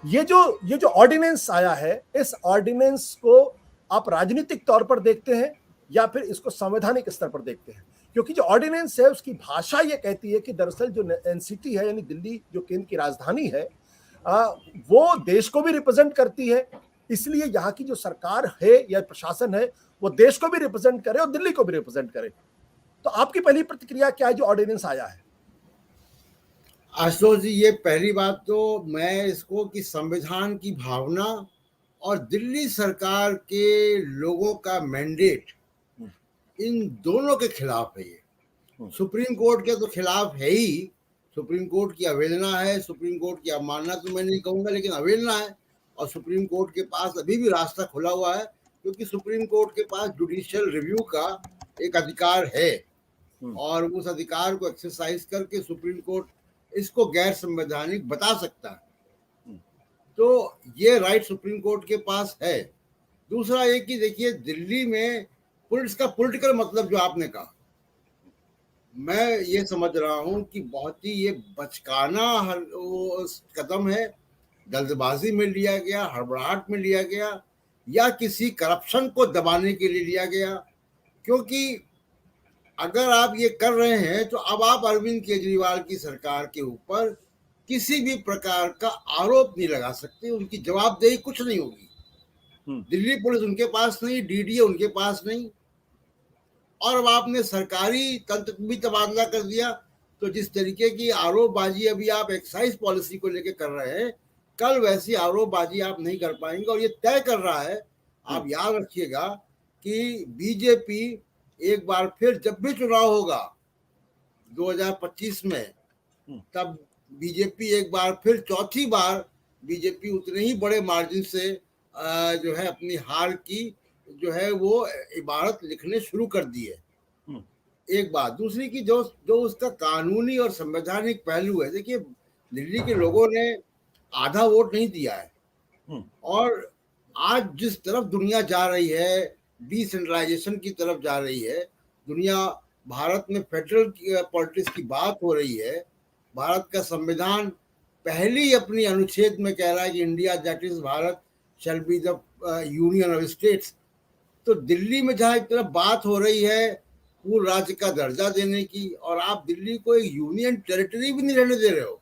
ये जो ऑर्डिनेंस आया है, इस ऑर्डिनेंस को आप राजनीतिक तौर पर देखते हैं या फिर इसको संवैधानिक स्तर पर देखते हैं? क्योंकि जो ऑर्डिनेंस है उसकी भाषा ये कहती है कि दरअसल जो एनसीटी है यानी दिल्ली जो केंद्र की राजधानी है, वो देश को भी रिप्रेजेंट करती है, इसलिए यहाँ की जो सरकार है या प्रशासन है वो देश को भी रिप्रेजेंट करे और दिल्ली को भी रिप्रेजेंट करे। तो आपकी पहली प्रतिक्रिया क्या है जो ऑर्डिनेंस आया है? आशुतोष जी, ये पहली बात तो मैं इसको कि संविधान की भावना और दिल्ली सरकार के लोगों का मैंडेट, इन दोनों के खिलाफ है ये। सुप्रीम कोर्ट के तो खिलाफ है ही, सुप्रीम कोर्ट की अवहेलना है, सुप्रीम कोर्ट की अवमानना तो मैं नहीं कहूंगा, लेकिन अवहेलना है। और सुप्रीम कोर्ट के पास अभी भी रास्ता खुला हुआ है, क्योंकि सुप्रीम कोर्ट के पास जुडिशियल रिव्यू का एक अधिकार है, और उस अधिकार को एक्सरसाइज करके सुप्रीम कोर्ट इसको गैर संवैधानिक बता सकता है। तो ये राइट सुप्रीम कोर्ट के पास है। दूसरा ये कि देखिए, दिल्ली में इसका पॉलिटिकल मतलब जो आपने कहा, मैं ये समझ रहा हूं कि बहुत ही ये बचकाना कदम है, जल्दबाजी में लिया गया, हड़बड़ाहट में लिया गया, या किसी करप्शन को दबाने के लिए लिया गया। क्योंकि अगर आप ये कर रहे हैं तो अब आप अरविंद केजरीवाल की सरकार के ऊपर किसी भी प्रकार का आरोप नहीं लगा सकते, उनकी जवाबदेही कुछ नहीं होगी। दिल्ली पुलिस उनके पास नहीं, डीडीए उनके पास नहीं, और अब आपने सरकारी तंत्र भी तबादला कर दिया। तो जिस तरीके की आरोपबाजी अभी आप एक्साइज पॉलिसी को लेकर कर रहे हैं, कल वैसी आरोपबाजी आप नहीं कर पाएंगे। और ये तय कर रहा है, आप याद रखिएगा कि बीजेपी एक बार फिर जब भी चुनाव होगा 2025 में, तब बीजेपी एक बार फिर, चौथी बार बीजेपी उतने ही बड़े मार्जिन से जो है अपनी हार की जो है वो इबारत लिखने शुरू कर दी है। एक बात। दूसरी की जो उसका कानूनी और संवैधानिक पहलू है, देखिए दिल्ली के लोगों ने आधा वोट नहीं दिया है, और आज जिस तरफ दुनिया जा रही है, डिसेंट्रलाइजेशन की तरफ जा रही है दुनिया, भारत में फेडरल पॉलिटिक्स की बात हो रही है, भारत का संविधान पहली अपनी अनुच्छेद में कह रहा है कि India that is Bharat shall be the union of states. तो दिल्ली में जहां एक तरफ बात हो रही है पूर्ण राज्य का दर्जा देने की, और आप दिल्ली को एक यूनियन टेरिटरी भी नहीं रहने दे रहे हो,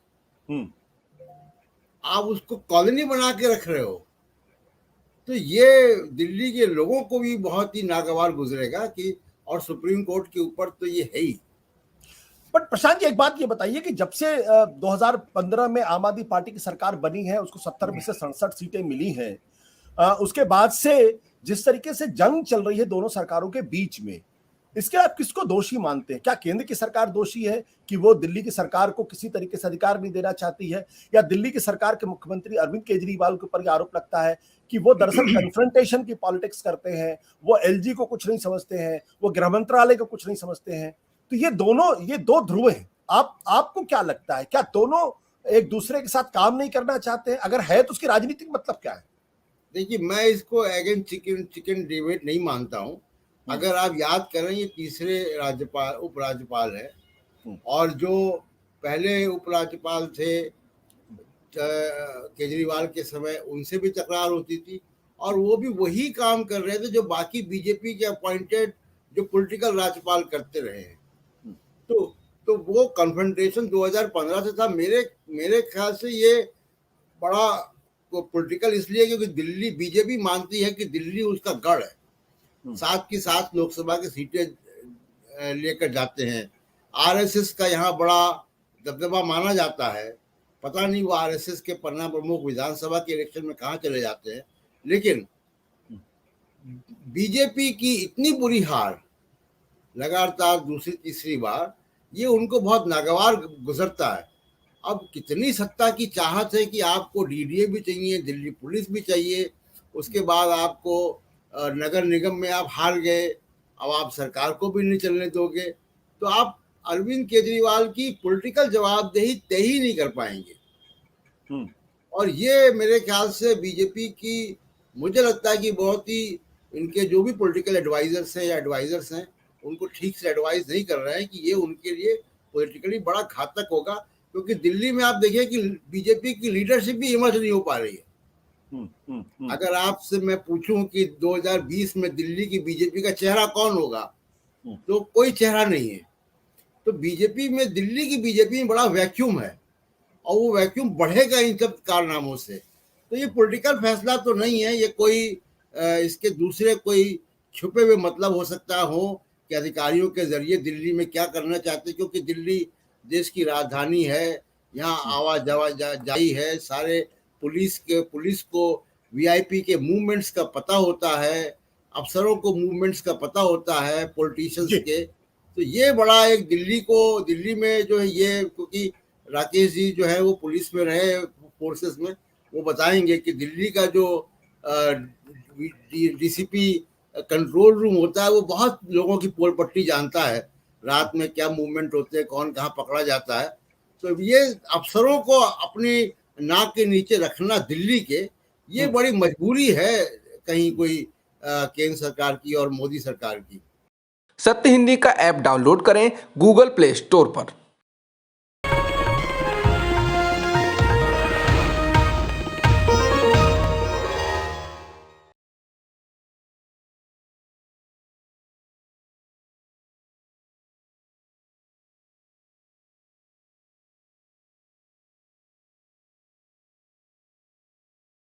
आप उसको कॉलोनी बना के रख रहे हो। तो ये दिल्ली के लोगों को भी बहुत ही नागवार गुजरेगा कि, और सुप्रीम कोर्ट के ऊपर तो ये है ही। बट प्रशांत जी, एक बात ये बताइए कि जब से 2015 में आम आदमी पार्टी की सरकार बनी है, उसको 70 में से 67 सीटें मिली हैं, उसके बाद से जिस तरीके से जंग चल रही है दोनों सरकारों के बीच में, इसके आप किसको दोषी मानते हैं? क्या केंद्र की सरकार दोषी है कि वो दिल्ली की सरकार को किसी तरीके से अधिकार नहीं देना चाहती है, या दिल्ली की सरकार के मुख्यमंत्री अरविंद केजरीवाल के ऊपर आरोप लगता है कि वो दरअसल कन्फ्रंटेशन की पॉलिटिक्स करते हैं, वो एलजी को कुछ नहीं समझते हैं, वो गृह मंत्रालय को कुछ नहीं समझते हैं? तो ये दो ध्रुव हैं। आपको क्या लगता है, क्या दोनों एक दूसरे के साथ काम नहीं करना चाहते हैं? अगर है तो उसकी राजनीतिक मतलब क्या है? देखिए, मैं इसको अगेन चिकन डिबेट नहीं मानता हूं। अगर आप याद करें, ये तीसरे राज्यपाल उपराज्यपाल है, और जो पहले उपराज्यपाल थे केजरीवाल के समय, उनसे भी तकरार होती थी, और वो भी वही काम कर रहे थे जो बाकी बीजेपी के अपॉइंटेड जो पॉलिटिकल राज्यपाल करते रहे हैं। तो वो कन्फ्रंटेशन 2015 से था। मेरे ख्याल से ये बड़ा पॉलिटिकल इसलिए क्योंकि दिल्ली बीजेपी मानती है कि दिल्ली उसका गढ़ है, साथ की साथ लोकसभा की सीटें लेकर जाते हैं। आरएसएस का यहाँ बड़ा दबदबा माना जाता है। पता नहीं वो आरएसएस के पन्ना प्रमुख विधानसभा के इलेक्शन में कहाँ चले जाते हैं, लेकिन बीजेपी की इतनी बुरी हार लगातार दूसरी तीसरी बार, ये उनको बहुत नागवार गुजरता है। अब कितनी सत्ता की चाहत है कि आपको डीडीए भी चाहिए, दिल्ली पुलिस भी चाहिए, उसके बाद आपको नगर निगम में आप हार गए, अब आप सरकार को भी नहीं चलने दोगे, तो आप अरविंद केजरीवाल की पॉलिटिकल जवाबदेही तय ही नहीं कर पाएंगे। और ये मेरे ख्याल से बीजेपी की, मुझे लगता है कि बहुत ही इनके जो भी पॉलिटिकल एडवाइजर्स हैं या उनको ठीक से एडवाइस नहीं कर रहे हैं कि ये उनके लिए पॉलिटिकली बड़ा घातक होगा। क्योंकि दिल्ली में आप देखिए कि बीजेपी की लीडरशिप भी इमर्ज नहीं हो पा रही है। अगर आपसे मैं पूछूं कि 2020 में दिल्ली की बीजेपी का चेहरा कौन होगा, तो कोई चेहरा नहीं है। तो बीजेपी में, दिल्ली की बीजेपी में बड़ा वैक्यूम है, और वो वैक्यूम बढ़ेगा इन सब कारनामों से। तो ये पॉलिटिकल फैसला तो नहीं है, ये कोई इसके दूसरे कोई छुपे हुए मतलब हो सकता हो कि अधिकारियों के जरिए दिल्ली में क्या करना चाहते, क्योंकि दिल्ली देश की राजधानी है, यहाँ आवाजाही है, सारे पुलिस को वीआईपी के मूवमेंट्स का पता होता है, अफसरों को मूवमेंट्स का पता होता है, पॉलिटिशियंस के। तो ये बड़ा एक दिल्ली में जो है ये, क्योंकि राकेश जी जो है वो पुलिस में रहे, फोर्सेस में, वो बताएंगे कि दिल्ली का जो डीसीपी कंट्रोल रूम होता है वो बहुत लोगों की पोल पट्टी जानता है, रात में क्या मूवमेंट होते हैं, कौन कहाँ पकड़ा जाता है। तो ये अफसरों को अपनी नाक के नीचे रखना दिल्ली के, ये बड़ी मजबूरी है कहीं कोई केंद्र सरकार की और मोदी सरकार की। सत्य हिंदी का ऐप डाउनलोड करें गूगल प्ले स्टोर पर।